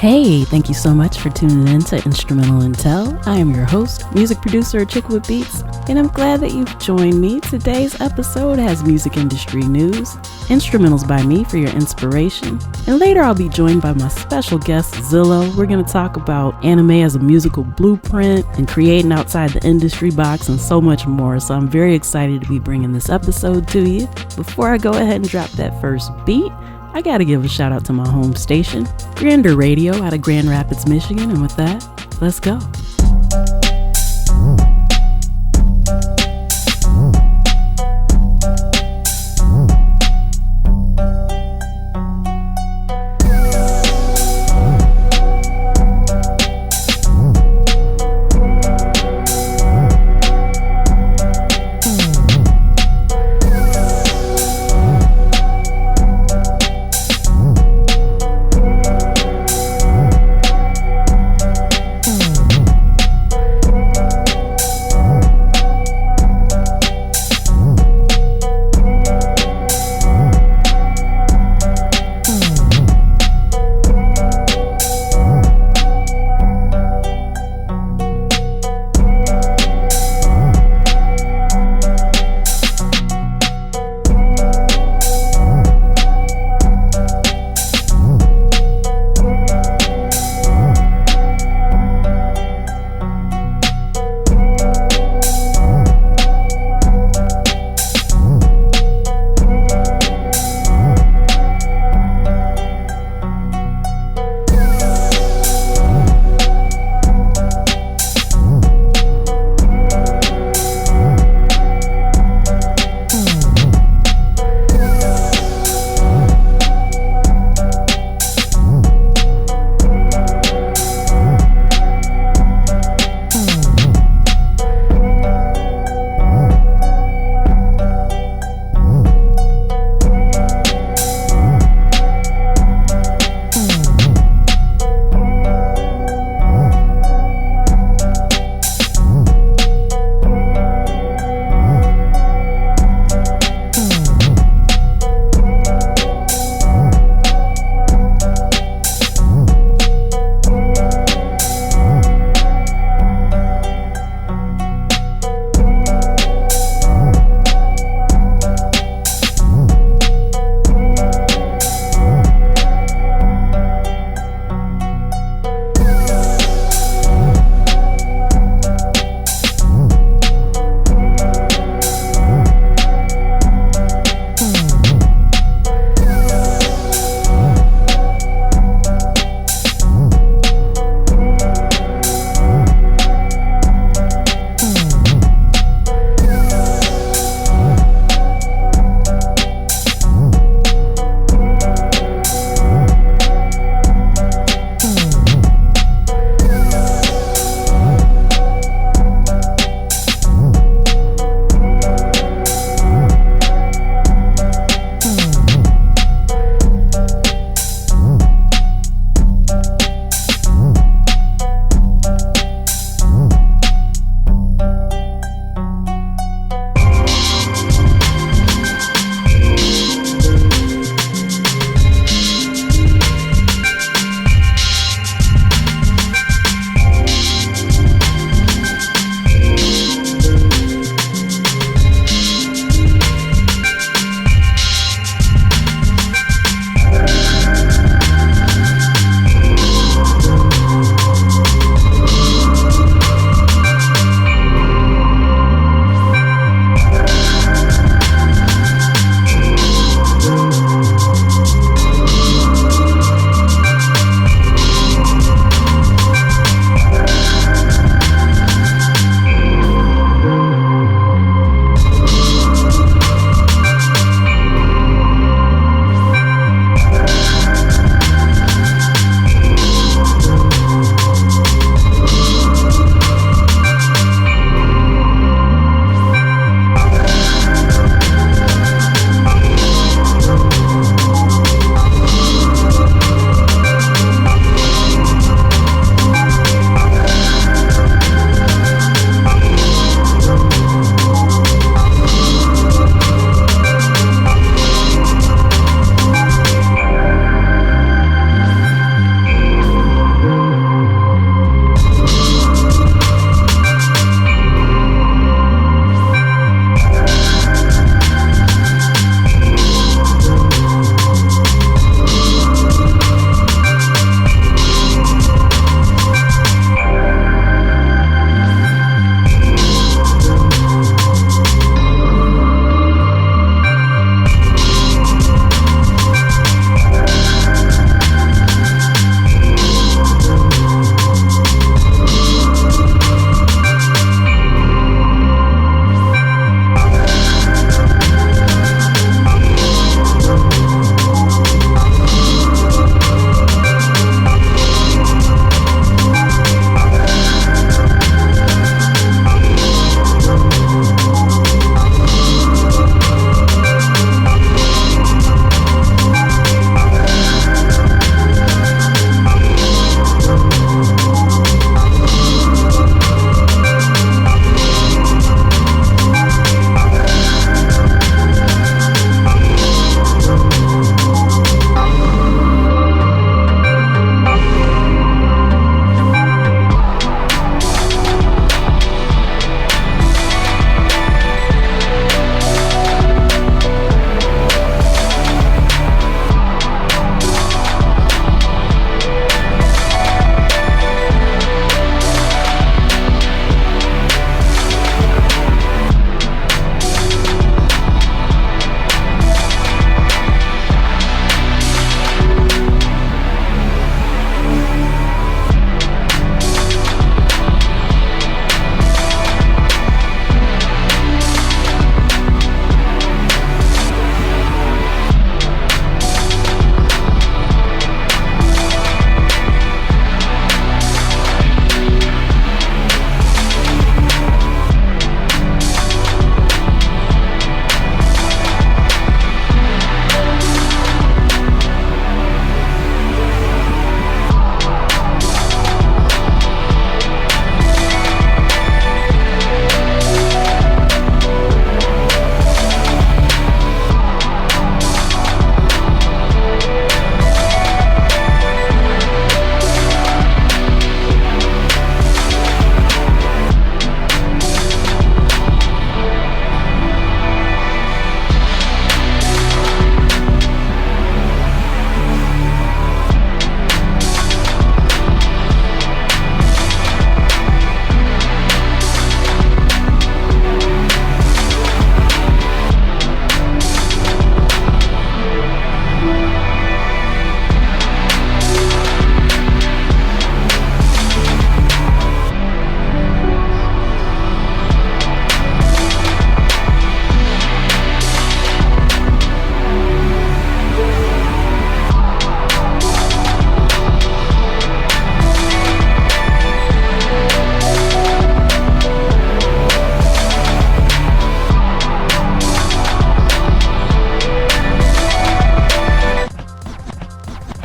Hey, thank you so much for tuning in to Instrumental Intel. I am your host, music producer Achickwitbeatz, and I'm glad that you've joined me. Today's episode has music industry news, instrumentals by me for your inspiration, and later I'll be joined by my special guest, Zillo. We're going to talk about anime as a musical blueprint and creating outside the industry box and so much more. So I'm very excited to be bringing this episode to you. Before I go ahead and drop that first beat, I gotta give a shout out to my home station, Grander Radio out of Grand Rapids, Michigan. And with that, let's go.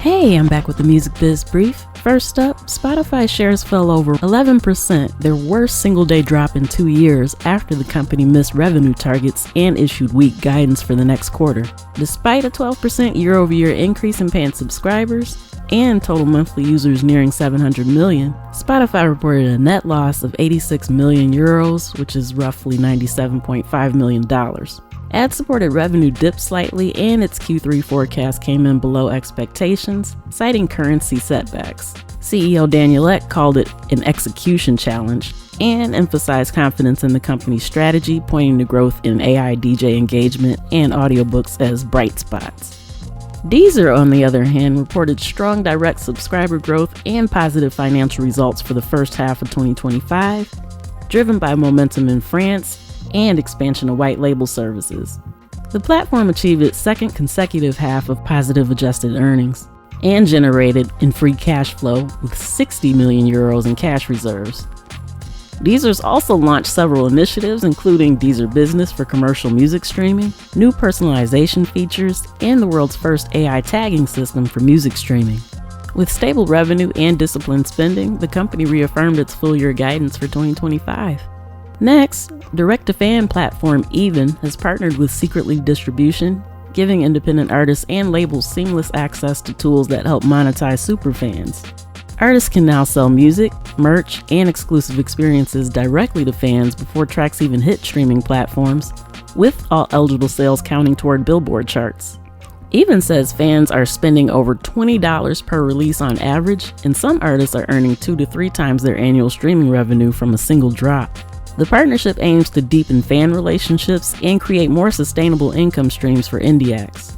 Hey, I'm back with the Music Biz Brief. First up, Spotify shares fell over 11%, their worst single-day drop in 2 years after the company missed revenue targets and issued weak guidance for the next quarter. Despite a 12% year-over-year increase in paying subscribers and total monthly users nearing 700 million, Spotify reported a net loss of 86 million euros, which is roughly $97.5 million. Ad-supported revenue dipped slightly and its Q3 forecast came in below expectations, citing currency setbacks. CEO Daniel Ek called it an execution challenge and emphasized confidence in the company's strategy, pointing to growth in AI DJ engagement and audiobooks as bright spots. Deezer, on the other hand, reported strong direct subscriber growth and positive financial results for the first half of 2025, driven by momentum in France and expansion of white label services. The platform achieved its second consecutive half of positive adjusted earnings and generated in free cash flow with 60 million euros in cash reserves. Deezer's also launched several initiatives, including Deezer Business for commercial music streaming, new personalization features, and the world's first AI tagging system for music streaming. With stable revenue and disciplined spending, the company reaffirmed its full-year guidance for 2025. Next, direct-to-fan platform Even has partnered with Secret League Distribution, giving independent artists and labels seamless access to tools that help monetize superfans. Artists can now sell music, merch, and exclusive experiences directly to fans before tracks even hit streaming platforms, with all eligible sales counting toward Billboard charts. Even says fans are spending over $20 per release on average, and some artists are earning 2 to 3 times their annual streaming revenue from a single drop. The partnership aims to deepen fan relationships and create more sustainable income streams for indie acts.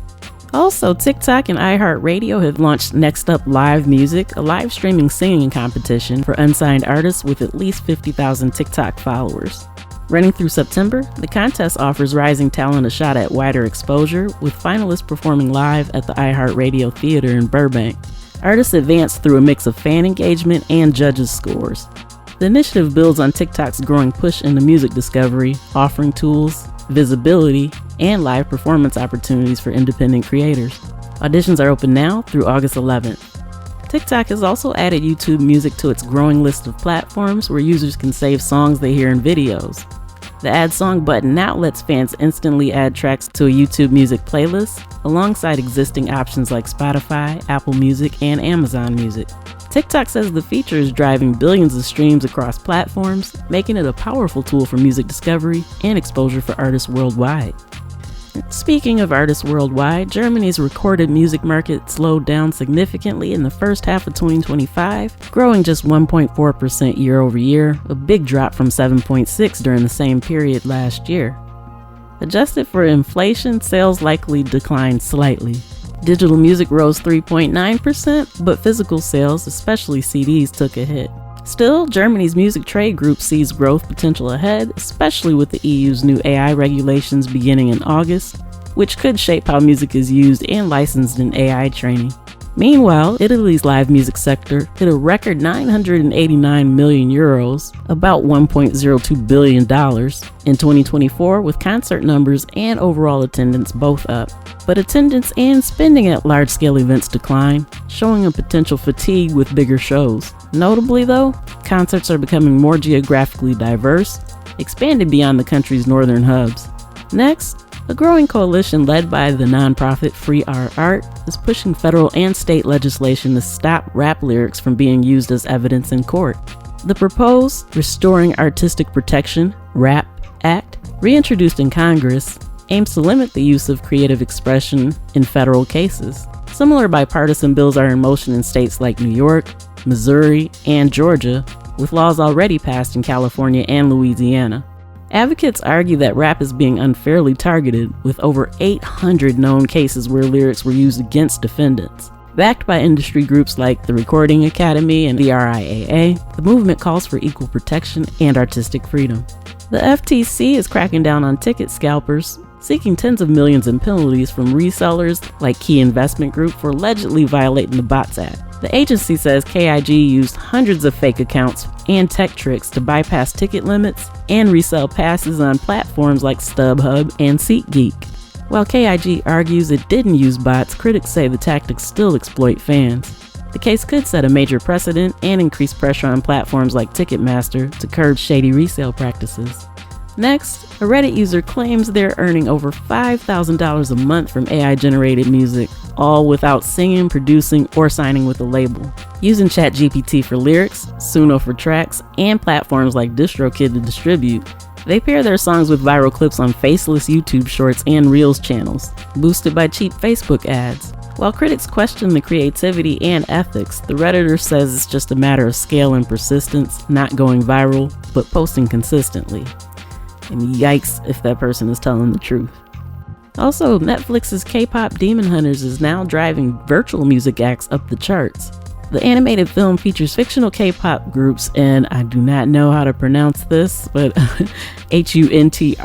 Also, TikTok and iHeartRadio have launched Next Up Live Music, a live streaming singing competition for unsigned artists with at least 50,000 TikTok followers. Running through September, the contest offers rising talent a shot at wider exposure, with finalists performing live at the iHeartRadio Theater in Burbank. Artists advance through a mix of fan engagement and judges' scores. The initiative builds on TikTok's growing push into music discovery, offering tools, visibility, and live performance opportunities for independent creators. Auditions are open now through August 11th. TikTok has also added YouTube Music to its growing list of platforms where users can save songs they hear in videos. The Add Song button now lets fans instantly add tracks to a YouTube Music playlist, alongside existing options like Spotify, Apple Music, and Amazon Music. TikTok says the feature is driving billions of streams across platforms, making it a powerful tool for music discovery and exposure for artists worldwide. Speaking of artists worldwide, Germany's recorded music market slowed down significantly in the first half of 2025, growing just 1.4% year over year, a big drop from 7.6% during the same period last year. Adjusted for inflation, sales likely declined slightly. Digital music rose 3.9%, but physical sales, especially CDs, took a hit. Still, Germany's music trade group sees growth potential ahead, especially with the EU's new AI regulations beginning in August, which could shape how music is used and licensed in AI training. Meanwhile, Italy's live music sector hit a record 989 million euros, about $1.02 billion, in 2024, with concert numbers and overall attendance both up. But attendance and spending at large-scale events decline, showing a potential fatigue with bigger shows. Notably though, concerts are becoming more geographically diverse, expanded beyond the country's northern hubs. Next, a growing coalition led by the nonprofit Free Our Art is pushing federal and state legislation to stop rap lyrics from being used as evidence in court. The proposed Restoring Artistic Protection (RAP) Act, reintroduced in Congress, aims to limit the use of creative expression in federal cases. Similar bipartisan bills are in motion in states like New York, Missouri, and Georgia, with laws already passed in California and Louisiana. Advocates argue that rap is being unfairly targeted, with over 800 known cases where lyrics were used against defendants. Backed by industry groups like the Recording Academy and the RIAA, the movement calls for equal protection and artistic freedom. The FTC is cracking down on ticket scalpers, seeking tens of millions in penalties from resellers like Key Investment Group for allegedly violating the Bots Act. The agency says KIG used hundreds of fake accounts and tech tricks to bypass ticket limits and resell passes on platforms like StubHub and SeatGeek. While KIG argues it didn't use bots, critics say the tactics still exploit fans. The case could set a major precedent and increase pressure on platforms like Ticketmaster to curb shady resale practices. Next, a Reddit user claims they're earning over $5,000 a month from AI-generated music, all without singing, producing, or signing with a label. Using ChatGPT for lyrics, Suno for tracks, and platforms like DistroKid to distribute, they pair their songs with viral clips on faceless YouTube Shorts and Reels channels, boosted by cheap Facebook ads. While critics question the creativity and ethics, the Redditor says it's just a matter of scale and persistence, not going viral, but posting consistently. And yikes if that person is telling the truth. Also, Netflix's K-pop Demon Hunters is now driving virtual music acts up the charts. The animated film features fictional K-pop groups, and I do not know how to pronounce this, but HUNTR/X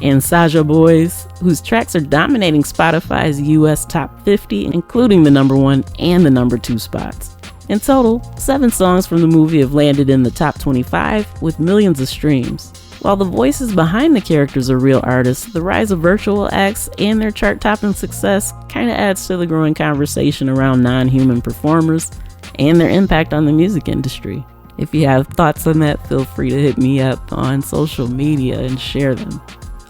and Saja Boys, whose tracks are dominating Spotify's US Top 50, including the number 1 and the number 2 spots. In total, 7 songs from the movie have landed in the top 25 with millions of streams. While the voices behind the characters are real artists, the rise of virtual acts and their chart-topping success kinda adds to the growing conversation around non-human performers and their impact on the music industry. If you have thoughts on that, feel free to hit me up on social media and share them.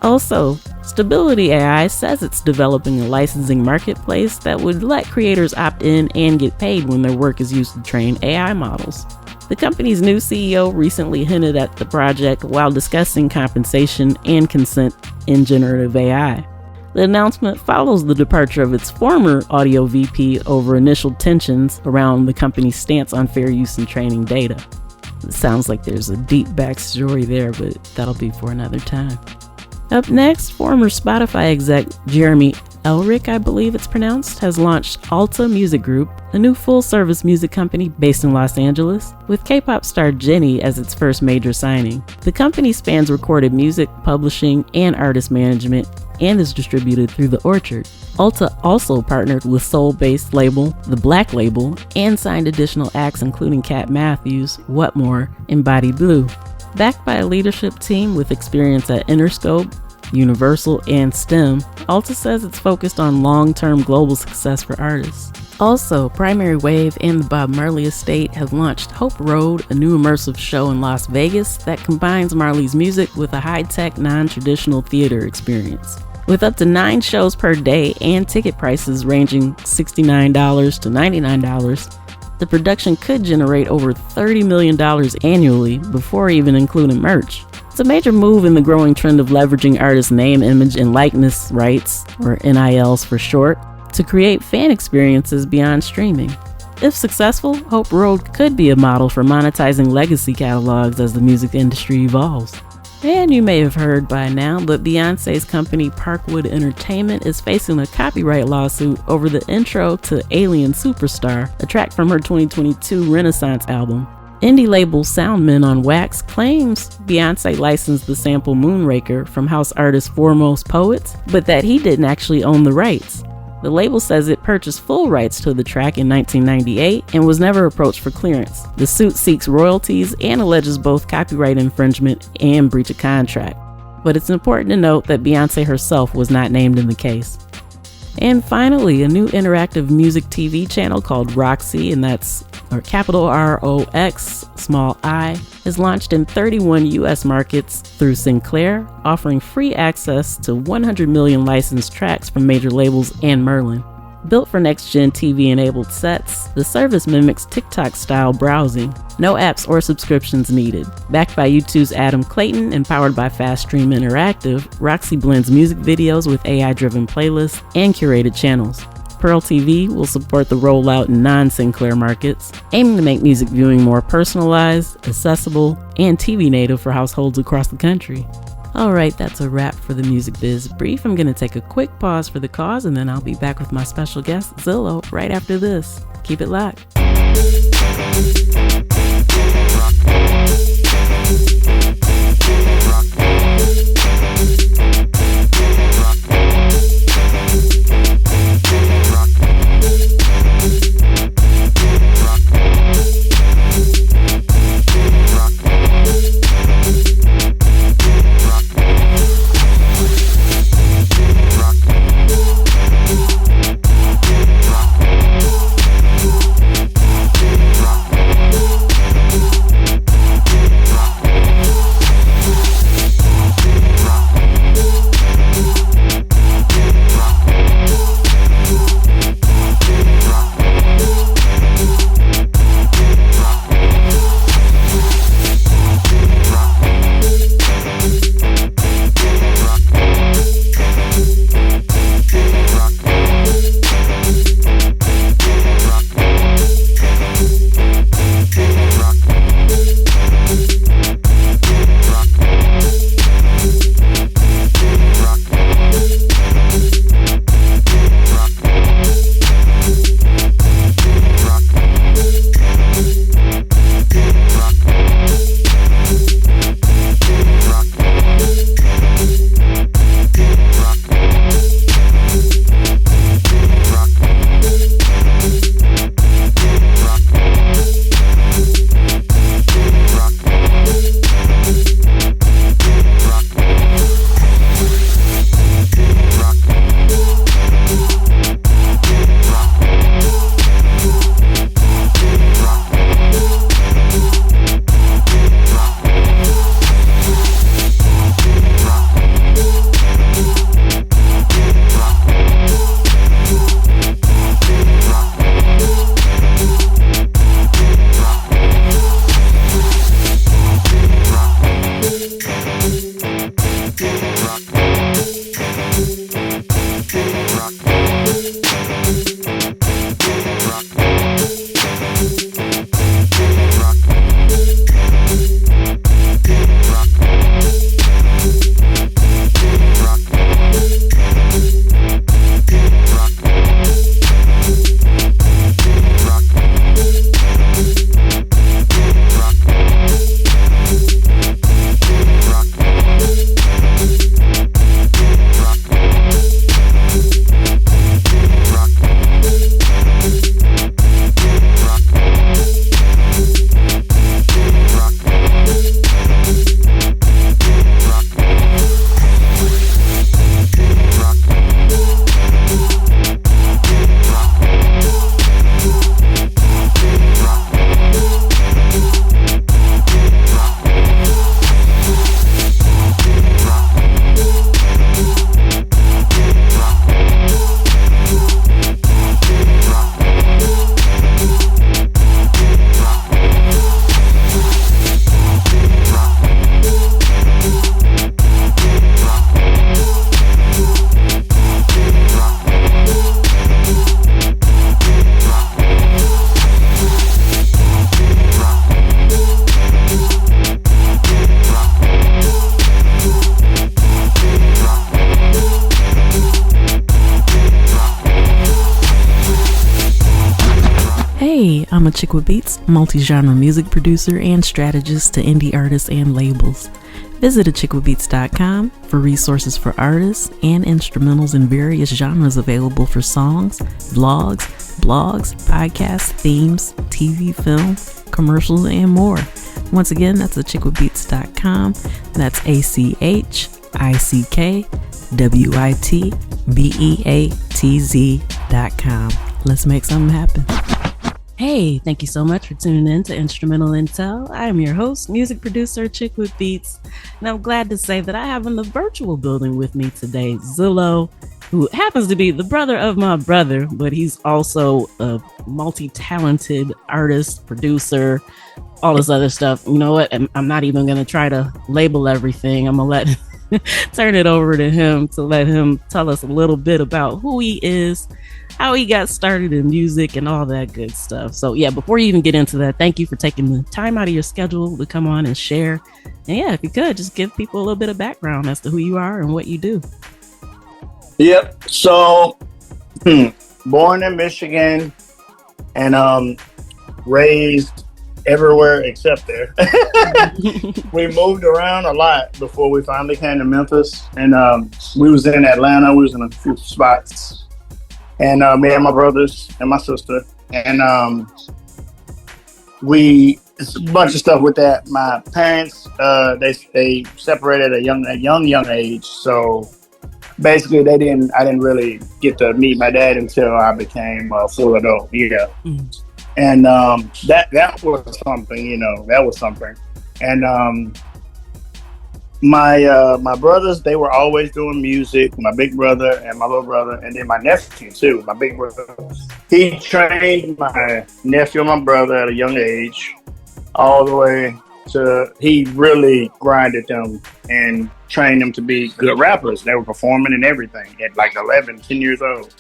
Also, Stability AI says it's developing a licensing marketplace that would let creators opt in and get paid when their work is used to train AI models. The company's new CEO recently hinted at the project while discussing compensation and consent in generative AI. The announcement follows the departure of its former audio VP over initial tensions around the company's stance on fair use in training data. It sounds like there's a deep backstory there, but that'll be for another time. Up next, former Spotify exec Jeremy Elric, I believe it's pronounced, has launched Alta Music Group, a new full-service music company based in Los Angeles, with K-pop star Jennie as its first major signing. The company spans recorded music, publishing, and artist management, and is distributed through The Orchard. Alta also partnered with soul-based label The Black Label and signed additional acts including Cat Matthews, Whatmore, and Body Blue. Backed by a leadership team with experience at Interscope, Universal, and STEM, Alta says it's focused on long-term global success for artists. Also, Primary Wave and the Bob Marley Estate have launched Hope Road, a new immersive show in Las Vegas that combines Marley's music with a high-tech, non-traditional theater experience. With up to 9 shows per day and ticket prices ranging $69 to $99, the production could generate over $30 million annually before even including merch. It's a major move in the growing trend of leveraging artists' name, image, and likeness rights, or NILs for short, to create fan experiences beyond streaming. If successful, Hope Road could be a model for monetizing legacy catalogs as the music industry evolves. And you may have heard by now, but Beyonce's company Parkwood Entertainment is facing a copyright lawsuit over the intro to Alien Superstar, a track from her 2022 Renaissance album. Indie label Soundmen on Wax claims Beyonce licensed the sample Moonraker from house artist Foremost Poets, but that he didn't actually own the rights. The label says it purchased full rights to the track in 1998 and was never approached for clearance. The suit seeks royalties and alleges both copyright infringement and breach of contract. But it's important to note that Beyonce herself was not named in the case. And finally, a new interactive music TV channel called Roxy, and that's capital ROX, small I, is launched in 31 US markets through Sinclair, offering free access to 100 million licensed tracks from major labels and Merlin. Built for next-gen TV-enabled sets, the service mimics TikTok-style browsing. No apps or subscriptions needed. Backed by YouTube's Adam Clayton and powered by Fast Stream Interactive, Roxy blends music videos with AI-driven playlists and curated channels. Pearl TV will support the rollout in non-Sinclair markets, aiming to make music viewing more personalized, accessible, and TV native for households across the country. Alright, that's a wrap for the Music Biz Brief. I'm going to take a quick pause for the cause, and then I'll be back with my special guest, Zillo, right after this. Keep it locked. Hey, I'm Achickwitbeatz, multi-genre music producer and strategist to indie artists and labels. Visit Achickwitbeatz.com for resources for artists and instrumentals in various genres available for songs, vlogs, blogs, podcasts, themes, TV, film, commercials, and more. Once again, that's Achickwitbeatz.com. That's ACHICKWITBEATZ.com. Let's make something happen. Hey, thank you so much for tuning in to Instrumental Intel. I am your host, music producer Achickwitbeatz, and I'm glad to say that I have in the virtual building with me today Zillo, who happens to be the brother of my brother, but he's also a multi-talented artist, producer, all this other stuff. You know what? I'm not even going to try to label everything. I'm going to turn it over to him to let him tell us a little bit about who he is, how he got started in music, and all that good stuff. So yeah, before you even get into that, thank you for taking the time out of your schedule to come on and share. And yeah, if you could just give people a little bit of background as to who you are and what you do. Yep. So born in Michigan and raised everywhere except there. We moved around a lot before we finally came to Memphis, and we was in Atlanta. We was in a few spots. And me and my brothers and my sister, and it's a bunch of stuff with that. My parents, they separated at a young age. So basically, I didn't really get to meet my dad until I became a full adult. Yeah, and that was something. That was something. And my brothers, they were always doing music. My big brother and my little brother, and then my nephew too. My big brother, he trained my nephew and my brother at a young age, all the way to, he really grinded them and trained them to be good rappers. They were performing and everything at like 11, 10 years old,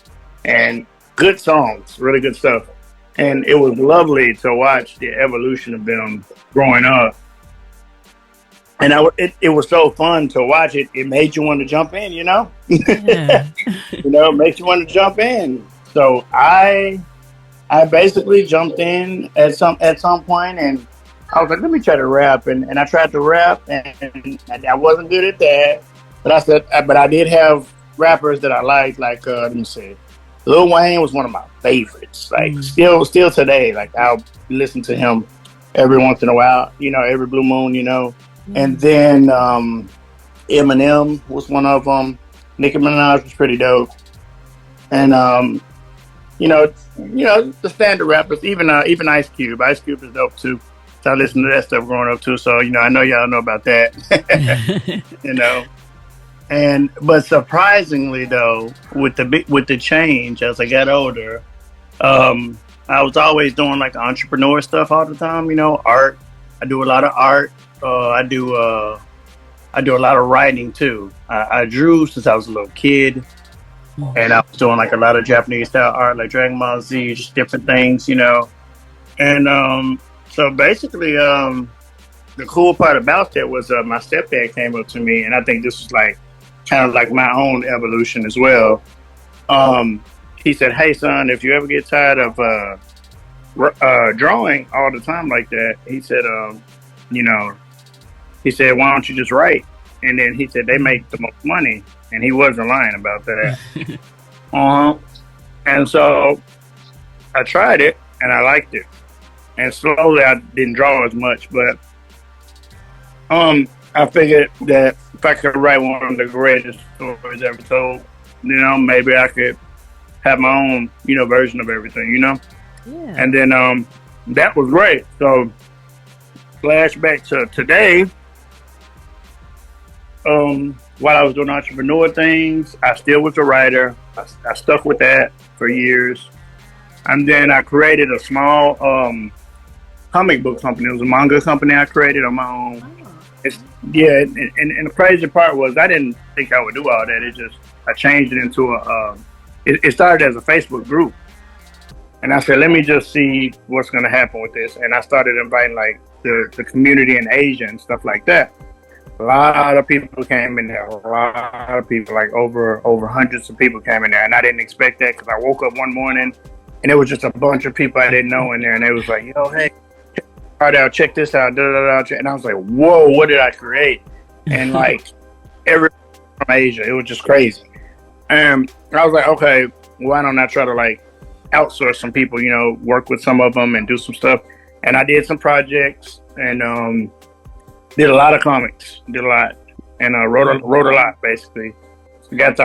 and good songs, really good stuff. And it was lovely to watch the evolution of them growing up. And it was so fun to watch it. It made you want to jump in, Yeah. It makes you want to jump in. So I basically jumped in at some point, and I was like, let me try to rap. And I tried to rap, and I wasn't good at that. But I did have rappers that I liked, like let me see, Lil Wayne was one of my favorites. Like still today, like I'll listen to him every once in a while, every blue moon, And then Eminem was one of them. Nicki Minaj was pretty dope. And the standard rappers, even Ice Cube. Ice Cube is dope too. So I listened to that stuff growing up too. So I know y'all know about that. But surprisingly though, with the change as I got older, I was always doing like entrepreneur stuff all the time. Art. I do a lot of art. I do a lot of writing too. I drew since I was a little kid, and I was doing like a lot of Japanese style art, like Dragon Ball Z, just different things, And so basically, the cool part about that was my stepdad came up to me, and I think this was like kind of like my own evolution as well. He said, "Hey son, if you ever get tired of drawing all the time like that," he said, he said, "Why don't you just write?" And then he said, "They make the most money." And he wasn't lying about that. And so I tried it and I liked it. And slowly I didn't draw as much, but I figured that if I could write one of the greatest stories ever told, maybe I could have my own, version of everything, Yeah. And then that was great. So flashback to today, while I was doing entrepreneur things, I still was a writer. I stuck with that for years. And then I created a small comic book company. It was a manga company I created on my own. And the crazy part was I didn't think I would do all that. I changed it into it started as a Facebook group. And I said, let me just see what's going to happen with this. And I started inviting like the community in Asia and stuff like that. A lot of people came in there. A lot of people, like over hundreds of people came in there. And I didn't expect that because I woke up one morning and it was just a bunch of people I didn't know in there, and they was like, yo, hey, check this out, and I was like, whoa, what did I create? And like everyone from Asia, it was just crazy. And I was like, okay, why don't I try to like outsource some people, you know, work with some of them and do some stuff. And I did some projects and did a lot of comics, and wrote a lot basically. Got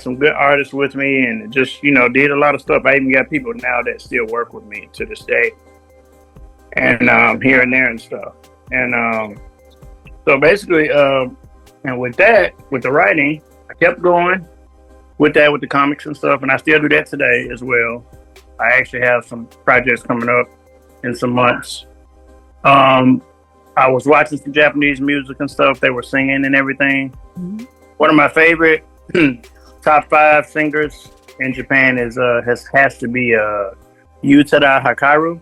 some good artists with me, and just, you know, did a lot of stuff. I even got people now that still work with me to this day, and here and there and stuff. And so basically, and with the writing, I kept going with the comics and stuff, and I still do that today as well. I actually have some projects coming up in some months. I was watching some Japanese music and stuff. They were singing and everything. Mm-hmm. One of my favorite top 5 singers in Japan has to be Yutada Hikaru.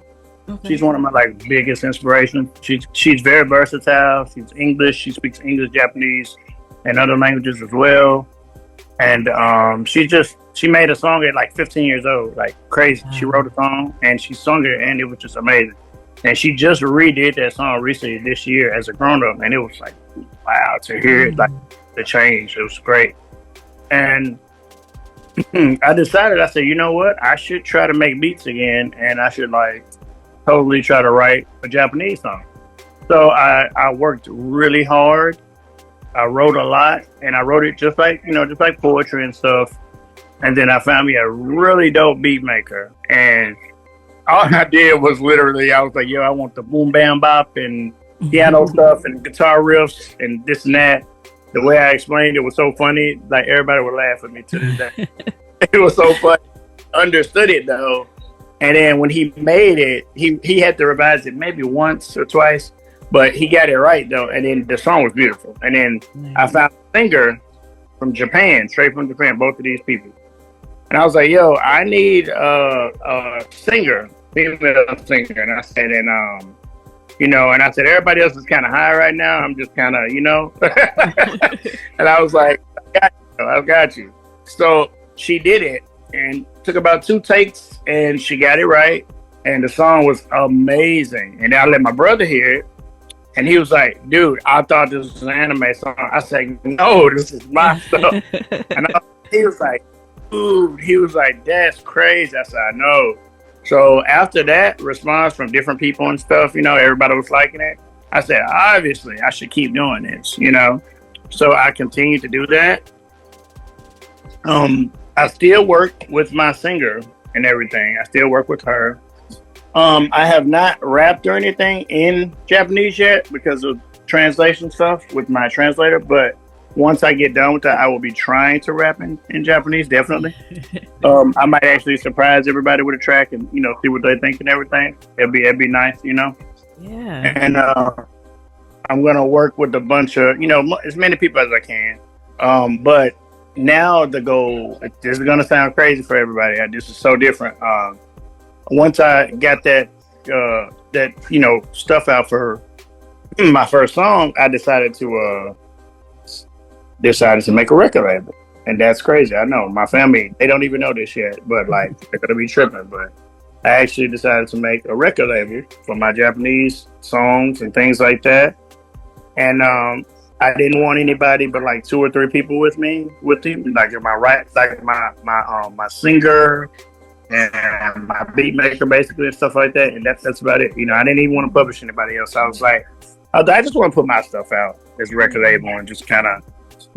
Okay. She's one of my like biggest inspirations. She's very versatile. She's English. She speaks English, Japanese, and other languages as well. And she made a song at like 15 years old, like crazy. She wrote a song and she sung it, and it was just amazing. And she just redid that song recently this year as a grown up, and it was like, wow, to hear it, like the change. It was great. And I said, you know what? I should try to make beats again, and I should like totally try to write a Japanese song. So I worked really hard. I wrote a lot, and I wrote it just like poetry and stuff. And then I found me a really dope beat maker, and all I did was literally, I was like, yo, I want the boom bam bop and piano stuff and guitar riffs and this and that. The way I explained it was so funny, like everybody would laugh at me to this day. It was so funny. Understood it though. And then when he made it, he had to revise it maybe once or twice, but he got it right though. And then the song was beautiful. And then I found a singer from Japan, straight from Japan, both of these people. And I was like, yo, I need a singer, female singer. And I said, and I said, everybody else is kind of high right now. I'm just kind of, and I was like, I got you. So she did it, and took about 2 takes, and she got it right. And the song was amazing. And I let my brother hear it, and he was like, dude, I thought this was an anime song. I said, no, this is my stuff. And he was like, dude, that's crazy. I said, I know. So after that response from different people and stuff, everybody was liking it. I said, obviously, I should keep doing this, So I continued to do that. I still work with my singer and everything. I still work with her. I have not rapped or anything in Japanese yet because of translation stuff with my translator, but once I get done with that, I will be trying to rap in Japanese, definitely. I might actually surprise everybody with a track and, see what they think and everything. It'd be nice, Yeah. And I'm going to work with a bunch of, as many people as I can. But now the goal, this is going to sound crazy for everybody. This is so different. Once I got that stuff out for my first song, I decided to make a record label. And that's crazy. I know my family, they don't even know this yet, but like they're gonna be tripping. But I actually decided to make a record label for my Japanese songs and things like that. And I didn't want anybody but like 2 or 3 people with me, like my singer and my beat maker basically and stuff like that. And that's about it. I didn't even want to publish anybody else. I was like, I just want to put my stuff out as a record label and just kind of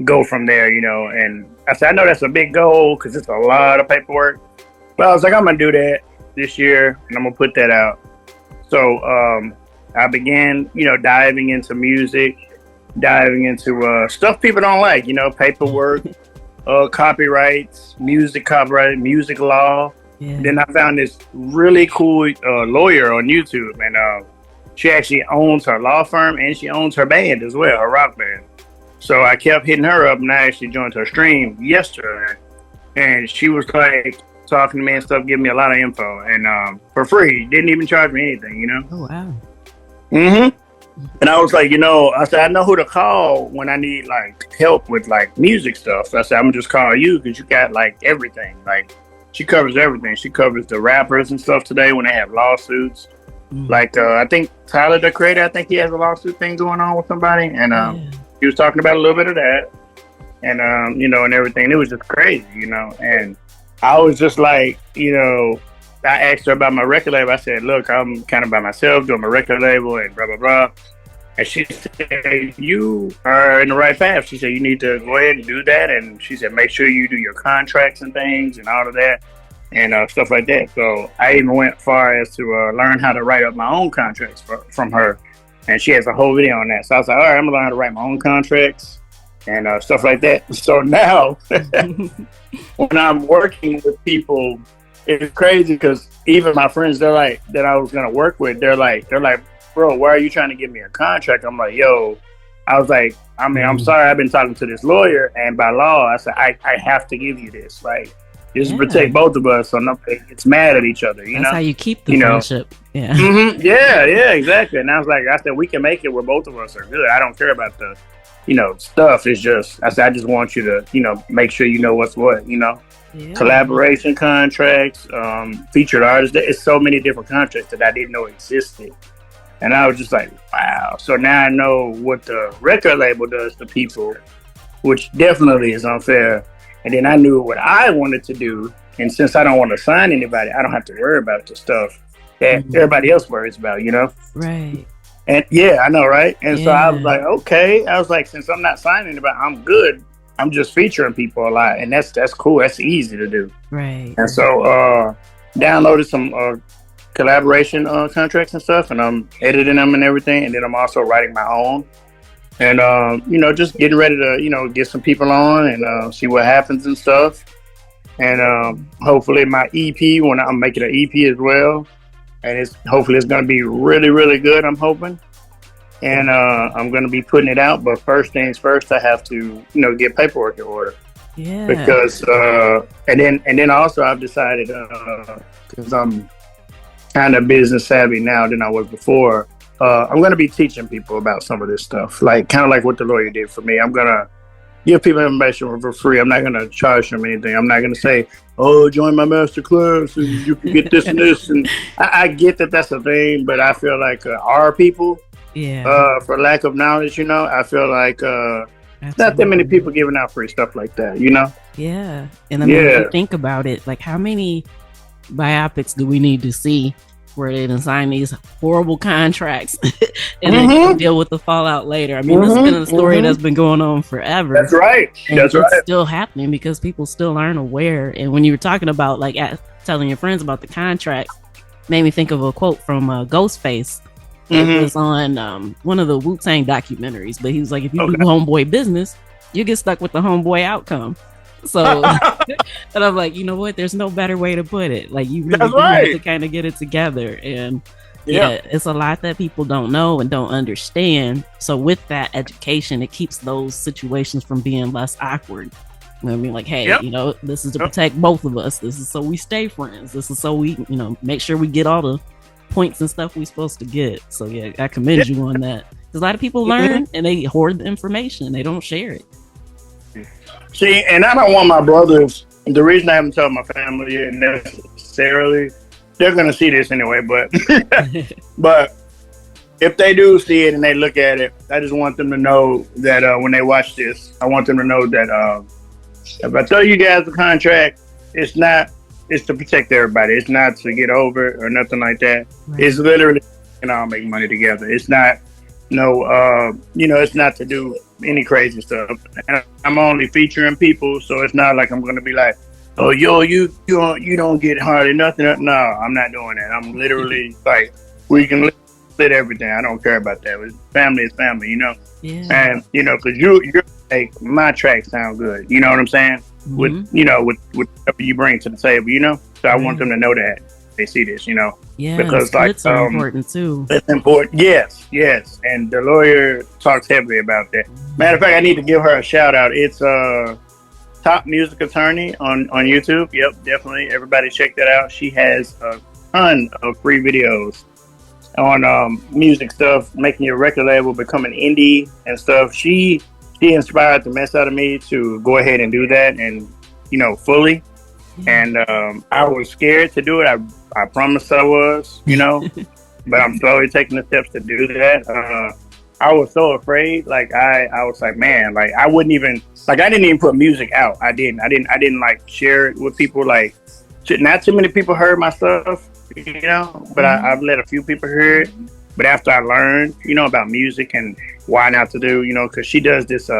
go from there, and I said, I know that's a big goal because it's a lot of paperwork, but I was like, I'm gonna do that this year and I'm gonna put that out. So I began, diving into music, diving into stuff people don't like, paperwork, copyrights, music law. Yeah. Then I found this really cool lawyer on YouTube, and she actually owns her law firm and she owns her band as well, her rock band. So I kept hitting her up, and I actually joined her stream yesterday. And she was like talking to me and stuff, giving me a lot of info, and for free. Didn't even charge me anything, Oh, wow. Mm-hmm. And I was like, I said, I know who to call when I need like help with like music stuff. So I said, I'm gonna just call you because you got like everything. Like she covers everything. She covers the rappers and stuff today when they have lawsuits. Like I think Tyler, the Creator, I think he has a lawsuit thing going on with somebody, and he was talking about a little bit of that, and you know, and everything. It was just crazy, you know. And I was just like, you know, I asked her about my record label. I said, look, I'm kind of by myself doing my record label and blah blah blah. And she said, you are in the right path. She said, you need to go ahead and do that. And she said, make sure you do your contracts and things and all of that and stuff like that. So I even went far as to learn how to write up my own contracts from her. And she has a whole video on that. So I was like, all right, I'm going to learn how to write my own contracts and stuff like that. So now when I'm working with people, it's crazy because even my friends, they're like, that I was going to work with, they're like, bro, why are you trying to give me a contract? I'm like, yo, I was like, I mean, I'm sorry, I've been talking to this lawyer, and by law, I said, I have to give you this. Like, this is protect both of us, so nobody gets mad at each other, you know? That's how you keep the friendship. Yeah. Yeah, exactly. And I was like, I said, we can make it where both of us are good. I don't care about the, you know, stuff. It's just, I said, I just want you to, you know, make sure you know what's what, you know? Yeah. Collaboration contracts, featured artists. There's so many different contracts that I didn't know existed. And I was just like, wow. So now I know what the record label does to people, which definitely is unfair. And then I knew what I wanted to do. And since I don't want to sign anybody, I don't have to worry about the stuff that everybody else worries about, you know? Right. And yeah, I know, right? And so I was like, okay. I was like, since I'm not signing anybody, I'm good. I'm just featuring people a lot. And that's cool. That's easy to do. Right. And so downloaded some collaboration contracts and stuff, and I'm editing them and everything, and then I'm also writing my own, and you know, just getting ready to, you know, get some people on and see what happens and stuff, and hopefully my EP, when I'm making an EP as well, and hopefully it's going to be really, really good, I'm hoping, and I'm going to be putting it out, but first things first, I have to, you know, get paperwork in order. Yeah. Because and then also I've decided, because I'm kind of business savvy now than I was before, I'm going to be teaching people about some of this stuff, like kind of like what the lawyer did for me. I'm going to give people information for free. I'm not going to charge them anything. I'm not going to say, oh, join my master class and you can get this and this. And I get that that's a thing, but I feel like our people, for lack of knowledge, you know, I feel like not that many people giving out free stuff like that, you know? Yeah. And I mean, if you think about it, like how many biopics do we need to see where they done sign these horrible contracts and then deal with the fallout later? I mean, this has been a story that's been going on forever. That's right. And it's still happening because people still aren't aware. And when you were talking about like telling your friends about the contracts, made me think of a quote from Ghostface. It was on one of the Wu-Tang documentaries, but he was like, if you do homeboy business, you get stuck with the homeboy outcome. So, and I'm like, you know what? There's no better way to put it. Like, you really do have to kind of get it together. And it's a lot that people don't know and don't understand. So with that education, it keeps those situations from being less awkward. You know what I mean? Like, hey, you know, this is to protect both of us. This is so we stay friends. This is so we, you know, make sure we get all the points and stuff we're supposed to get. So yeah, I commend you on that. Because a lot of people learn and they hoard the information. They don't share it. See, and I don't want my brothers, the reason I haven't told my family yet necessarily, they're going to see this anyway, but but if they do see it and they look at it, I just want them to know that when they watch this, I want them to know that if I tell you guys the contract, it's to protect everybody. It's not to get over it or nothing like that. Right. It's literally, you know, I'll make money together. It's not, you know, it's not to do any crazy stuff. And I'm only featuring people, so it's not like I'm going to be like, oh, yo, you don't get hardly nothing. No, I'm not doing that. I'm literally like, we can split everything. I don't care about that. Family is family, you know? Yeah. And, you know, because you're like, my tracks sound good. You know what I'm saying? With, you know, with whatever you bring to the table, you know? So I want them to know that they see this, you know? Yeah, because like are important too. It's important. Yes. And the lawyer talks heavily about that. Matter of fact, I need to give her a shout out. It's Top Music Attorney on YouTube. Yep, definitely. Everybody check that out. She has a ton of free videos on music stuff, making your record label, becoming indie and stuff. She inspired the mess out of me to go ahead and do that, and you know, fully. And I was scared to do it. I promised I was, but I'm slowly taking the steps to do that. I was so afraid. Like I was like, man, like I wouldn't even like I didn't even put music out. I didn't like share it with people. Like not too many people heard my stuff, but I've let a few people hear it. But after I learned, about music and why not to do, because she does this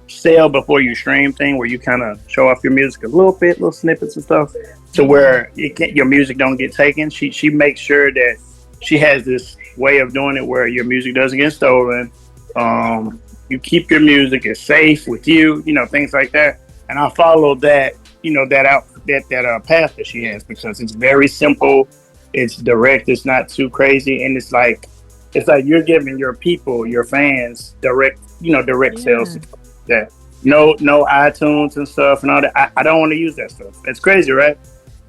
sell before you stream thing where you kind of show off your music a little bit, little snippets and stuff, to where your music don't get taken. She makes sure that she has this way of doing it where your music doesn't get stolen. You keep your music, it's safe with you, things like that. And I followed that, that path that she has, because it's very simple, it's direct, it's not too crazy, and it's like you're giving your people, your fans, direct sales. That no iTunes and stuff and all that. I don't want to use that stuff. It's crazy, right?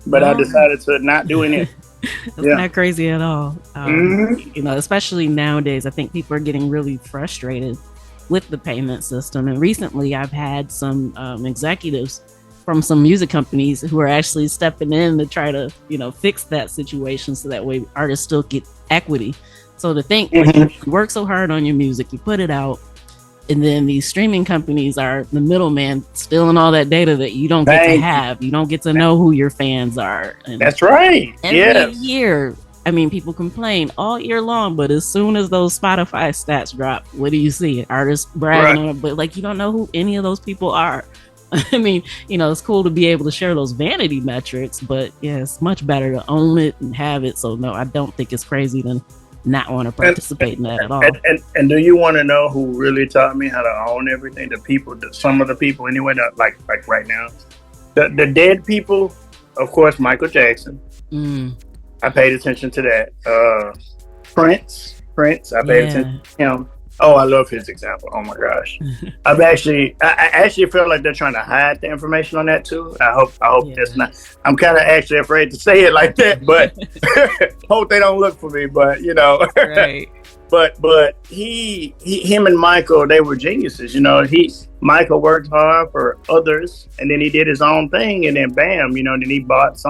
But I decided to not do it. It's not crazy at all. Especially nowadays, I think people are getting really frustrated with the payment system. And recently, I've had some executives from some music companies who are actually stepping in to try to, fix that situation so that way artists still get equity. So to think, you work so hard on your music, you put it out, and then these streaming companies are the middleman, stealing all that data that you don't get to have. You don't get to know who your fans are. And that's right. Every year, people complain all year long, but as soon as those Spotify stats drop, what do you see? Artists bragging on it, but you don't know who any of those people are. It's cool to be able to share those vanity metrics, but it's much better to own it and have it. So no, I don't think it's crazy to not want to participate in that at all. And do you want to know who really taught me how to own everything? Some of the people anyway, that like right now, the dead people, of course, Michael Jackson. I paid attention to that. Prince, I paid attention to him. Oh, I love his example. Oh my gosh. I actually feel like they're trying to hide the information on that too. I hope that's not. I'm kind of actually afraid to say it like that, but hope they don't look for me. But right. But him and Michael, they were geniuses. Michael worked hard for others, and then he did his own thing, and then bam, then he bought his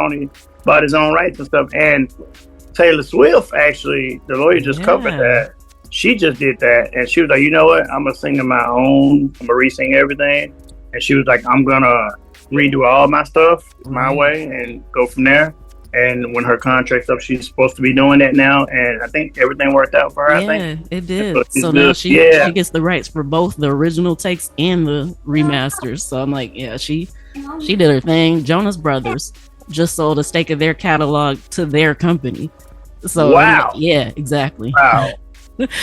own rights and stuff. And Taylor Swift, actually, the lawyer just covered that. She just did that, and she was like, you know what? I'm going to sing on my own. I'm going to re-sing everything. And she was like, I'm going to redo all my stuff my way and go from there. And when her contract's up, she's supposed to be doing that now. And I think everything worked out for her, I think. It did. So now she gets the rights for both the original takes and the remasters. So I'm like, she did her thing. Jonas Brothers just sold a stake of their catalog to their company. So wow. Exactly. Wow.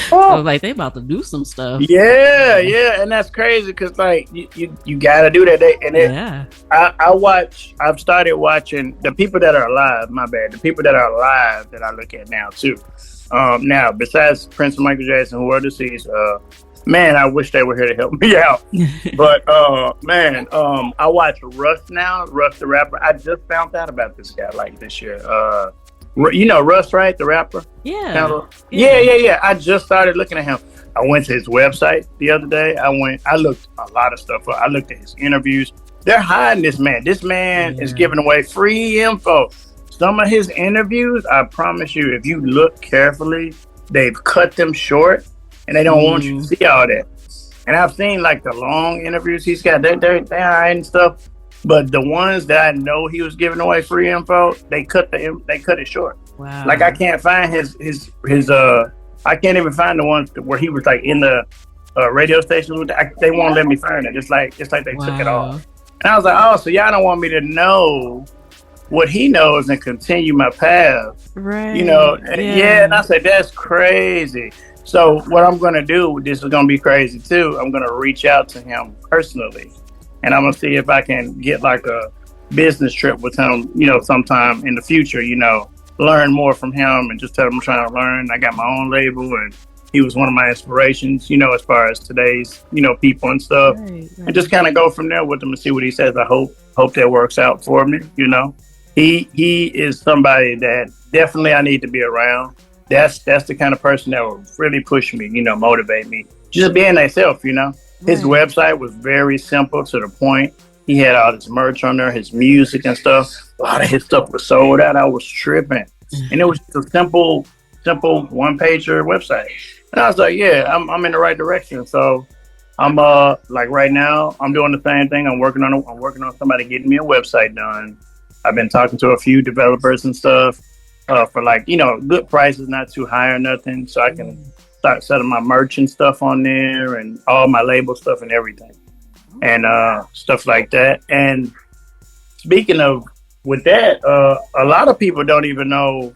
So they about to do some stuff. Yeah, and that's crazy because you gotta do that. I've started watching the people that are alive. My bad, the people that are alive that I look at now too. Now besides Prince and Michael Jackson, who are deceased, man, I wish they were here to help me out. But I watch Russ now. Russ the rapper. I just found out about this guy this year. Russ, right? The rapper? Yeah. I just started looking at him. I went to his website the other day. I looked a lot of stuff up. I looked at his interviews. They're hiding this man. This man is giving away free info. Some of his interviews, I promise you, if you look carefully, they've cut them short and they don't want you to see all that. And I've seen the long interviews he's got. They're hiding stuff. But the ones that I know he was giving away free info, they cut it short. Wow. I can't find his I can't even find the ones where he was in the radio stations. They won't let me find it. It's like they took it off. And I was like, oh, so y'all don't want me to know what he knows and continue my path. Right. And I said, that's crazy. So what I'm going to do, this is going to be crazy too. I'm going to reach out to him personally. And I'm going to see if I can get a business trip with him, sometime in the future, learn more from him and just tell him I'm trying to learn. I got my own label and he was one of my inspirations, as far as today's, people and stuff. Right. And just kind of go from there with him and see what he says. I hope that works out for me, He is somebody that definitely I need to be around. That's the kind of person that will really push me, motivate me. Just being myself, His website was very simple to the point. He had all his merch on there, his music and stuff. A lot of his stuff was sold out. I was tripping, and it was just a simple one pager website. And I was like, yeah, I'm in the right direction. So I'm like right now I'm doing the same thing. I'm working on somebody getting me a website done. I've been talking to a few developers and stuff for like good prices, not too high or nothing, so I can start selling my merch and stuff on there and all my label stuff and everything and stuff like that. And speaking of with that, a lot of people don't even know.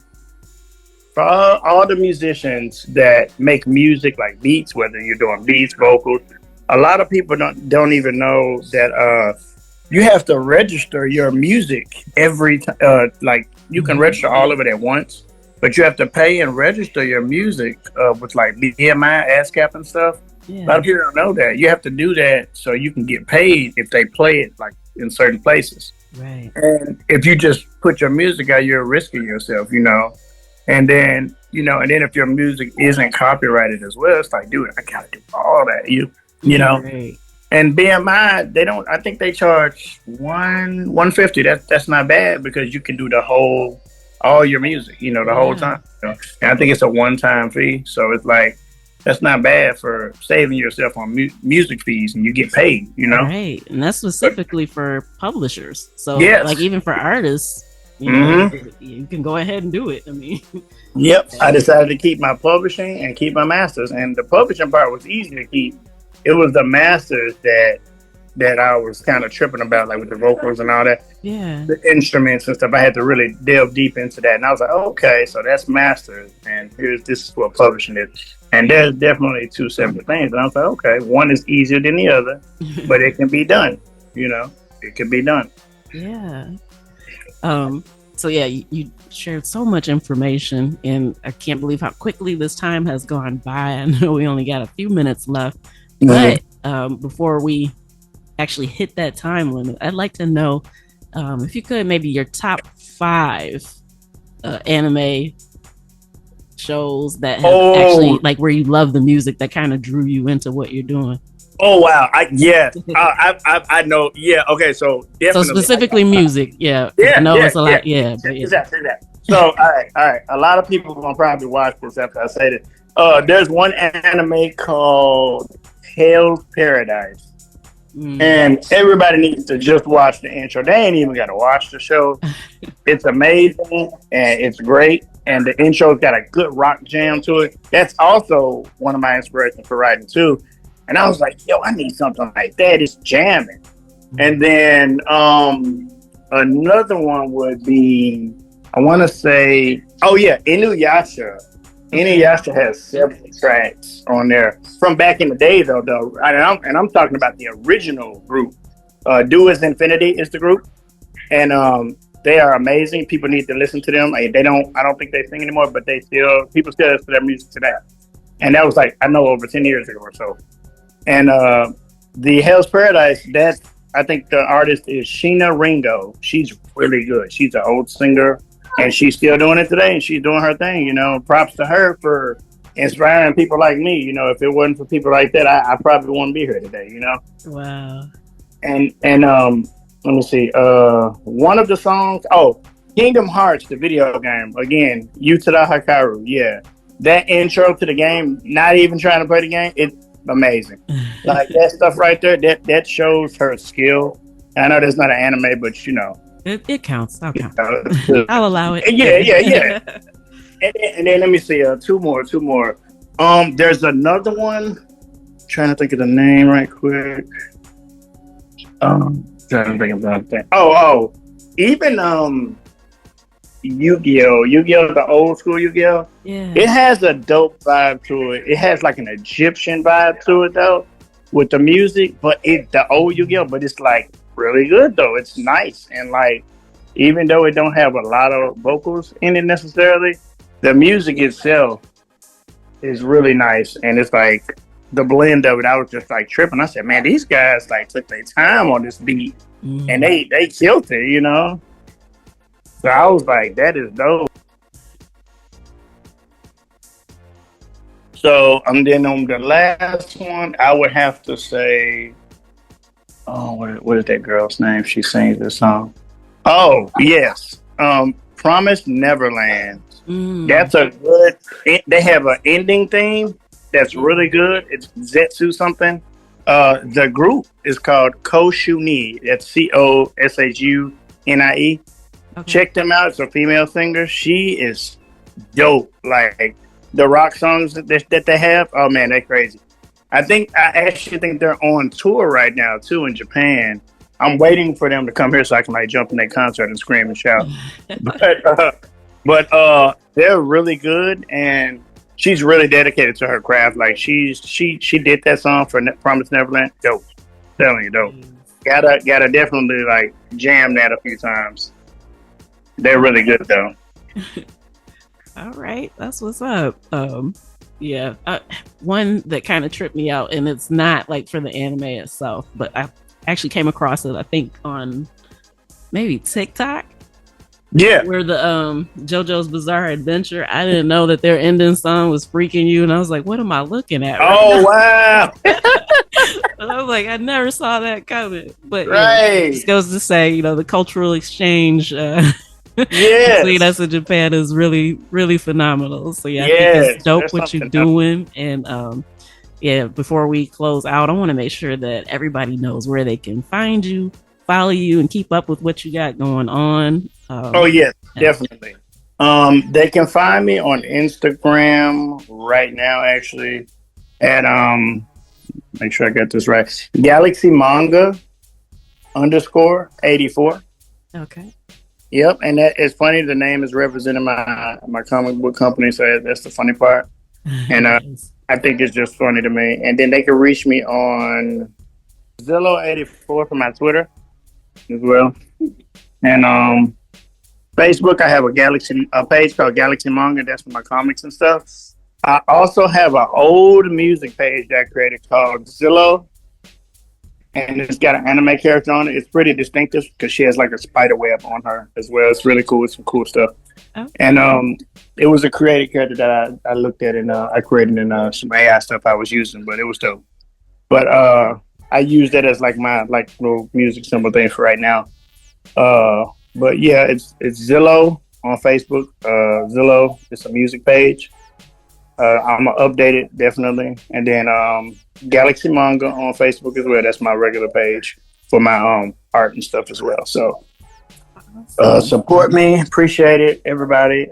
For all the musicians that make music like beats, whether you're doing beats, vocals, a lot of people don't even know that you have to register your music every time. Like you can register all of it at once, but you have to pay and register your music with like BMI, ASCAP, and stuff. Yeah. A lot of people don't know that. You have to do that so you can get paid if they play it like in certain places. Right. And if you just put your music out, you're risking yourself, And then, and then if your music isn't copyrighted as well, it's like, dude, I gotta do all that. You know. Right. And BMI, they don't. I think they charge $150. That's not bad because you can do all your music, the whole time. And I think it's a one-time fee, so it's like that's not bad for saving yourself on music fees, and you get paid. Right, and that's specifically for publishers. So, like even for artists. You can go ahead and do it. I mean, yep. I decided to keep my publishing and keep my masters, and the publishing part was easy to keep. It was the masters that I was kind of tripping about, like with the vocals and all that. Yeah, the instruments and stuff. I had to really delve deep into that, and I was like, okay, so that's masters, and this is what publishing is. And there's definitely two separate things. And I was like, okay, one is easier than the other, but it can be done. It can be done. Yeah. So yeah, you shared so much information, and I can't believe how quickly this time has gone by. I know we only got a few minutes left, but before we actually hit that time limit, I'd like to know if you could maybe your top 5 anime shows that have actually like where you love the music that kind of drew you into what you're doing. Oh wow! I know. Yeah. Okay. So definitely. So specifically music. Yeah. I know it's a lot. Yeah. Exactly that. So all right. A lot of people gonna probably watch this after I say this. There's one anime called Hell's Paradise, and everybody needs to just watch the intro. They ain't even gotta watch the show. It's amazing and it's great. And the intro's got a good rock jam to it. That's also one of my inspirations for writing too. And I was like, yo, I need something like that. It's jamming. And then another one would be, I want to say, Inuyasha. Inuyasha has several tracks on there from back in the day, though. And I'm talking about the original group. Do Is Infinity is the group. And they are amazing. People need to listen to them. I don't think they sing anymore, but people still listen to their music today. And that was like, I know, over 10 years ago or so. And the Hell's Paradise, I think the artist is Sheena Ringo. She's really good. She's an old singer, and she's still doing it today, and she's doing her thing. Props to her for inspiring people like me. If it wasn't for people like that, I probably wouldn't be here today. Wow. And let me see. One of the songs. Oh, Kingdom Hearts, the video game. Again, Utada Hikaru. Yeah, that intro to the game. Not even trying to play the game. It's amazing. Like that stuff right there, that shows her skill. I know that's not an anime, but it counts. I'll count. I'll allow it. Yeah. and then let me see, two more. There's another one. I'm trying to think of the name right quick. Trying to think about that. Even Yu-Gi-Oh, the old school Yu-Gi-Oh. Yeah. It has a dope vibe to it. It has like an Egyptian vibe to it though, with the music. But the old Yu-Gi-Oh, but it's like really good though. It's nice, and like even though it don't have a lot of vocals in it necessarily, the music itself is really nice, and it's like the blend of it. I was just like tripping. I said, man, these guys like took their time on this beat, and they killed it, So I was like, that is dope. So then on the last one, I would have to say, Oh, what is that girl's name? She sings this song. Oh, yes. Promise Neverland. That's a good. They have an ending theme that's really good. It's Zetsu something. The group is called Koshuni. That's Coshuni. Okay. Check them out. It's a female singer. She is dope. Like the rock songs that they have. Oh man, they're crazy. I actually think they're on tour right now too in Japan. I'm waiting for them to come here so I can like jump in their concert and scream and shout. but they're really good, and she's really dedicated to her craft. Like she did that song for Promise Neverland. Dope, telling you, dope. Gotta definitely like jam that a few times. They're really good though. All right, that's what's up. Yeah, one that kind of tripped me out, and it's not like for the anime itself, but I actually came across it, I think, on maybe TikTok. Yeah. Where the JoJo's Bizarre Adventure, I didn't know that their ending song was Freaking You, and I was like, what am I looking at? Oh, wow. And I was like, I never saw that coming. But right. This goes to say, the cultural exchange between us and Japan is really, really phenomenal. So I think it's dope what you're doing. And before we close out, I want to make sure that everybody knows where they can find you, follow you, and keep up with what you got going on. Definitely. They can find me on Instagram right now, actually, at make sure I got this right. Galaxy Manga _84. Okay. Yep, and that is funny. The name is representing my comic book company, so that's the funny part. And I think it's just funny to me. And then they can reach me on Zillo 84 for my Twitter as well. And Facebook, I have a page called Galaxy Manga. That's for my comics and stuff. I also have an old music page that I created called Zillo, and it's got an anime character on it. It's pretty distinctive because she has like a spider web on her as well. It's really cool. It's some cool stuff. Okay. And it was a created character that I looked at and I created in some AI stuff I was using, but it was dope. But I use that as like my little music symbol thing for right now. But yeah, it's Zillo on Facebook. Zillo, it's a music page. I'm gonna update it definitely, and then Galaxy Manga on Facebook as well. That's my regular page for my art and stuff as well. So support me, appreciate it, everybody.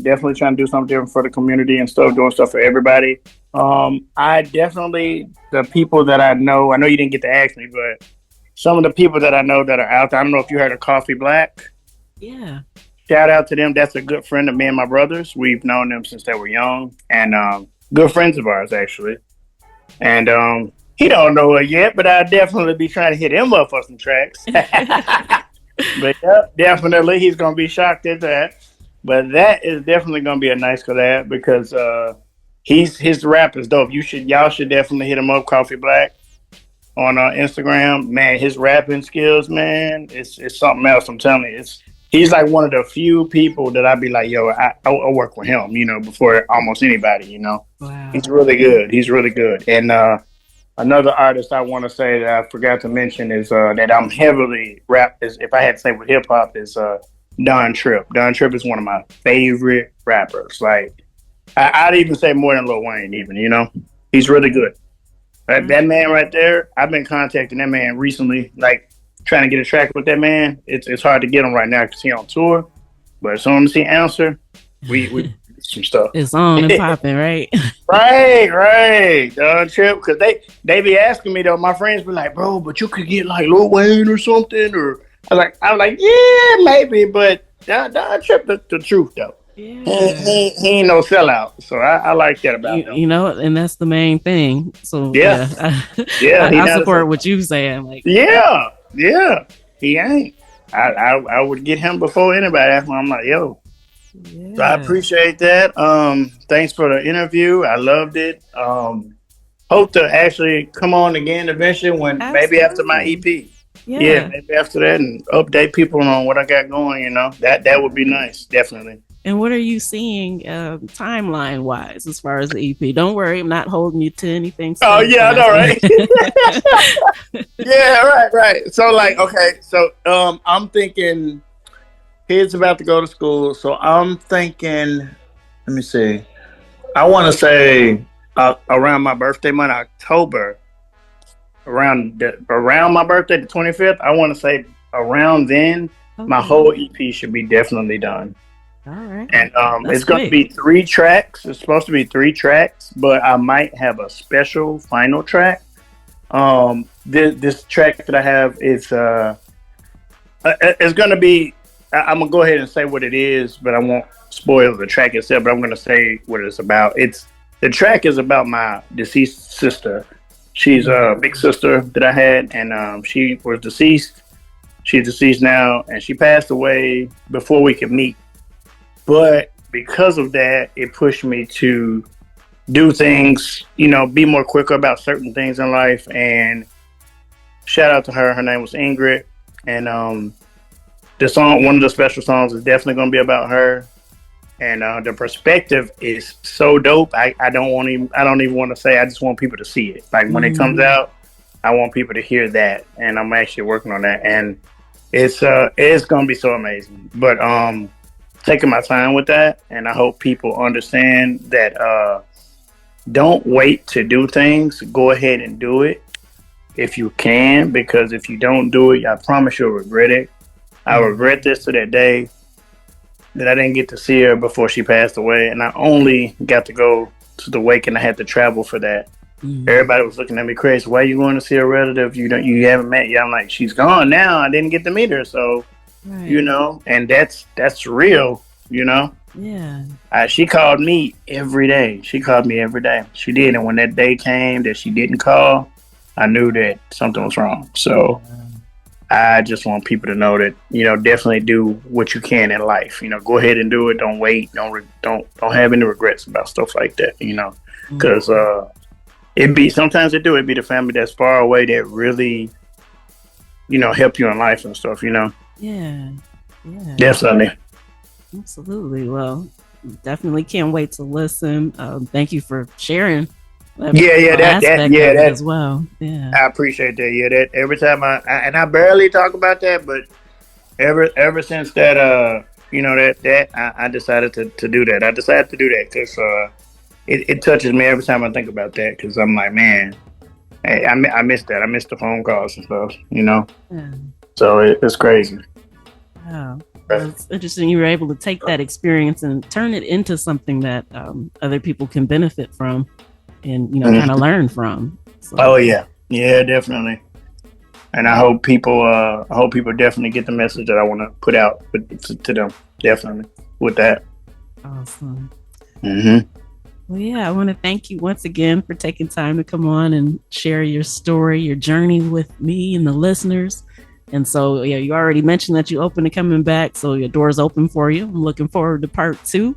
Definitely trying to do something different for the community and stuff, doing stuff for everybody. I definitely, the people that I know you didn't get to ask me, but some of the people that I know that are out there, I don't know if you heard of Coffee Black. Yeah. Shout out to them. That's a good friend of me and my brothers. We've known them since they were young, and good friends of ours, actually. And he don't know it yet, but I'll definitely be trying to hit him up for some tracks. But yeah, definitely, he's going to be shocked at that. But that is definitely going to be a nice collab because his rap is dope. Y'all should definitely hit him up, Coffee Black, on Instagram. Man, his rapping skills, man, it's something else. I'm telling you, he's like one of the few people that I'd be like, yo, I'll work with him, before almost anybody, Wow. He's really good. He's really good. And another artist I want to say that I forgot to mention is that I'm heavily if I had to say with hip hop, is Don Tripp. Don Tripp is one of my favorite rappers. Like, I'd even say more than Lil Wayne, even, He's really good. That man right there, I've been contacting that man recently, like, trying to get a track with that man. It's hard to get him right now because he's on tour. But as soon as he answer, we do some stuff. It's on and popping, right? Right. Don Tripp, because they be asking me though. My friends be like, bro, but you could get like Lil Wayne or something. Or I was like, yeah, maybe, but Don Tripp the truth though. Yeah. He ain't no sellout, so I like that about him. And that's the main thing. So I support what you saying. Like, yeah, he ain't. I would get him before anybody. That's why I'm like, yo. Yeah. So I appreciate that. Thanks for the interview. I loved it. Hope to actually come on again eventually maybe after my EP. Yeah, maybe after that and update people on what I got going. That would be nice, definitely. And what are you seeing timeline wise as far as the EP? Don't worry, I'm not holding you to anything. Oh yeah, I know, right? Yeah, right. So like, okay, so I'm thinking kids about to go to school, so I'm thinking. Let me see. I want to say around my birthday month, October, around my birthday, the 25th. I want to say around then, my whole EP should be definitely done. All right. And That's it's going to be 3 tracks. It's supposed to be 3 tracks, but I might have a special final track. This track that I have is it's going to be. I'm gonna go ahead and say what it is, but I won't spoil the track itself. But I'm gonna say what it's about. The track is about my deceased sister. She's a big sister that I had, and she was deceased. She's deceased now, and she passed away before we could meet. But because of that, it pushed me to do things, be more quicker about certain things in life. And shout out to her. Her name was Ingrid, and the song, one of the special songs, is definitely going to be about her. And the perspective is so dope. I don't even want to say. I just want people to see it. Like when it comes out, I want people to hear that. And I'm actually working on that. And it's going to be so amazing. But taking my time with that, and I hope people understand that don't wait to do things. Go ahead and do it if you can, because if you don't do it, I promise you'll regret it. I regret this to that day that I didn't get to see her before she passed away, and I only got to go to the wake, and I had to travel for that. Everybody was looking at me crazy. Why are you going to see a relative you haven't met yet? I'm like, she's gone now. I didn't get to meet her, so and that's real. Yeah. She called me every day. She called me every day. She did, and when that day came that she didn't call, I knew that something was wrong. So. I just want people to know that, definitely do what you can in life. Go ahead and do it. Don't wait. Don't have any regrets about stuff like that, because sometimes it'd be the family that's far away that really, help you in life and stuff, Yeah. Definitely. Absolutely. Well, definitely can't wait to listen. Thank you for sharing. That as well. Yeah, I appreciate that. Yeah, that every time I barely talk about that, but ever since that I decided to do that. I decided to do that because it touches me every time I think about that, because I'm like, man, hey, I missed that. I missed the phone calls and stuff. Yeah. So it's crazy. Wow. Well, it's interesting you were able to take that experience and turn it into something that other people can benefit from. And kind of learn from. So. Oh yeah, definitely. And I hope people definitely get the message that I want to put out to them. Definitely with that. Awesome. Well, yeah, I want to thank you once again for taking time to come on and share your story, your journey with me and the listeners. And so, yeah, you already mentioned that you open to coming back, so your door's open for you. I'm looking forward to part 2.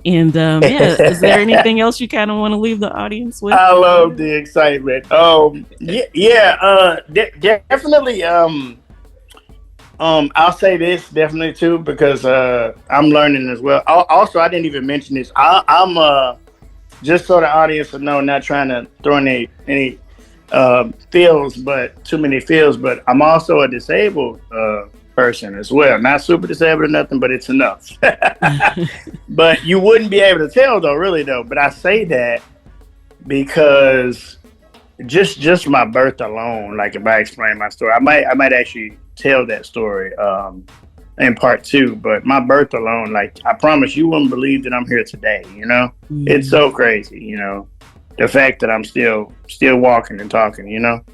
And is there anything else you kind of want to leave the audience with? I love the excitement. Definitely. I'll say this definitely too, because I'm learning as well. Also, I didn't even mention this. I'm just so the audience will know, not trying to throw any feels, but too many feels. But I'm also a disabled person as well. Not super disabled or nothing, but it's enough. But you wouldn't be able to tell though. But I say that because just my birth alone, like if I explain my story, I might actually tell that story in part 2. But my birth alone, like I promise you wouldn't believe that I'm here today. It's so crazy. The fact that I'm still walking and talking.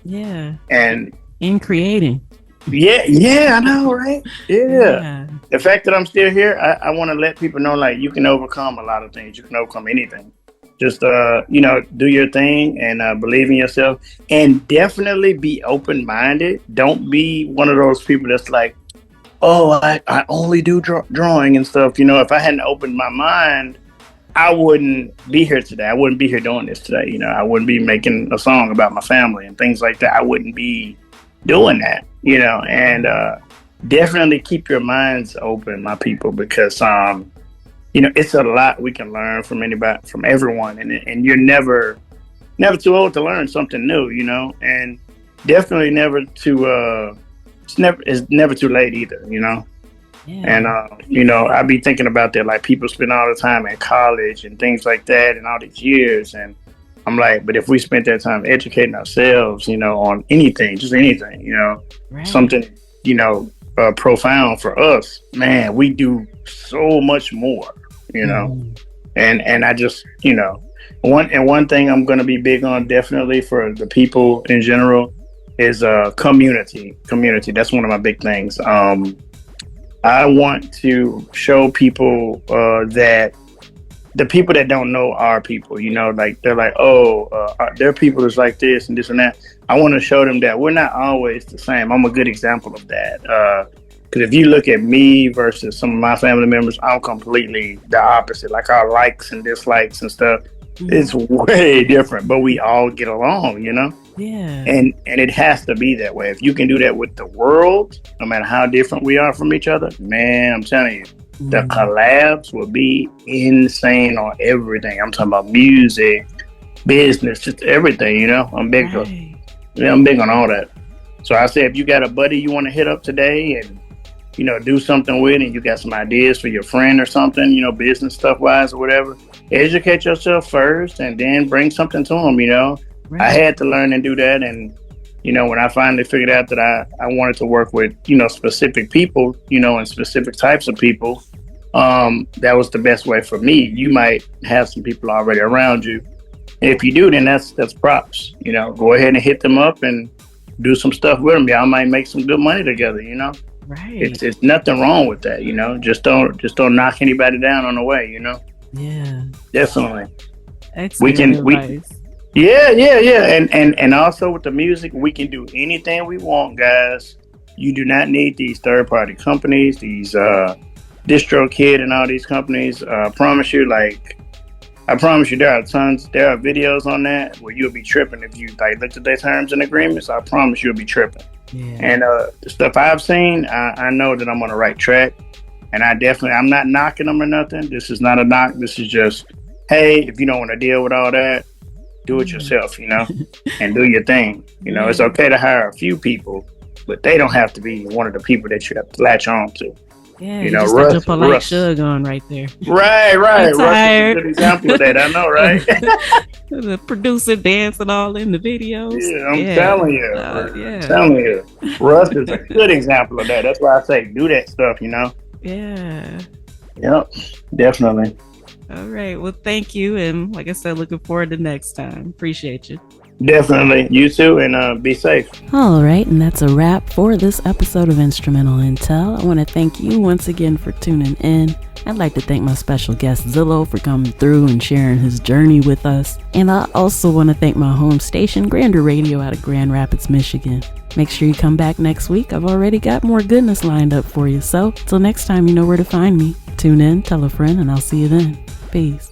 Yeah. And creating. Yeah, I know, right? Yeah. The fact that I'm still here, I want to let people know, like, you can overcome a lot of things. You can overcome anything. Just, do your thing and believe in yourself, and definitely be open-minded. Don't be one of those people that's like, oh, I only do drawing and stuff. If I hadn't opened my mind, I wouldn't be here today. I wouldn't be here doing this today. I wouldn't be making a song about my family and things like that. I wouldn't be doing that. And definitely keep your minds open, my people, because it's a lot we can learn from anybody, from everyone, and you're never too old to learn something new, and definitely never too it's never too late either, And I be thinking about that, like people spend all the time in college and things like that, and all these years, and I'm like, but if we spent that time educating ourselves, on anything, just anything, Right. something, profound for us, man, we do so much more, and I just, one thing I'm going to be big on, definitely, for the people in general, is community. That's one of my big things. I want to show people that the people that don't know our people, like they're like, their people is like this and this and that. I want to show them that we're not always the same. I'm a good example of that. Because if you look at me versus some of my family members, I'm completely the opposite. Like our likes and dislikes and stuff, it's way different, but we all get along, Yeah. And it has to be that way. If you can do that with the world, no matter how different we are from each other, man, I'm telling you, the collabs will be insane on everything. I'm talking about music, business, just everything, I'm big I'm big on all that. So I say, if you got a buddy you want to hit up today and, do something with, and you got some ideas for your friend or something, business stuff wise or whatever, educate yourself first and then bring something to them, Right. I had to learn and do that. And, when I finally figured out that I wanted to work with, specific people, and specific types of people, that was the best way for me. You might have some people already around you. And if you do, then that's props, go ahead and hit them up and do some stuff with them. Y'all might make some good money together, Right. It's nothing wrong with that, just don't knock anybody down on the way, Yeah. Definitely. Excellent advice. Yeah. And also with the music, we can do anything we want, guys. You do not need these third-party companies, these DistroKid and all these companies. I promise you, there are videos on that where you'll be tripping if you look at their terms and agreements. I promise you'll be tripping. Yeah. And the stuff I've seen, I know that I'm on the right track. And I'm not knocking them or nothing. This is not a knock. This is just, hey, if you don't want to deal with all that, do it yourself, and do your thing. It's okay to hire a few people, but they don't have to be one of the people that you have to latch on to. Yeah, you just got the polite shug on right there. Right. Russ is a good example of that. I know, right? The producer dancing all in the videos. Yeah, I'm telling you. I'm telling you. Russ is a good example of that. That's why I say do that stuff, Yeah. Yep, definitely. All right. Well, thank you. And like I said, looking forward to next time. Appreciate you. Definitely. You too. And be safe. All right. And that's a wrap for this episode of Instrumental Intel. I want to thank you once again for tuning in. I'd like to thank my special guest Zillo for coming through and sharing his journey with us. And I also want to thank my home station, Grander Radio, out of Grand Rapids, Michigan. Make sure you come back next week. I've already got more goodness lined up for you. So till next time, you know where to find me. Tune in, tell a friend, and I'll see you then. Peace.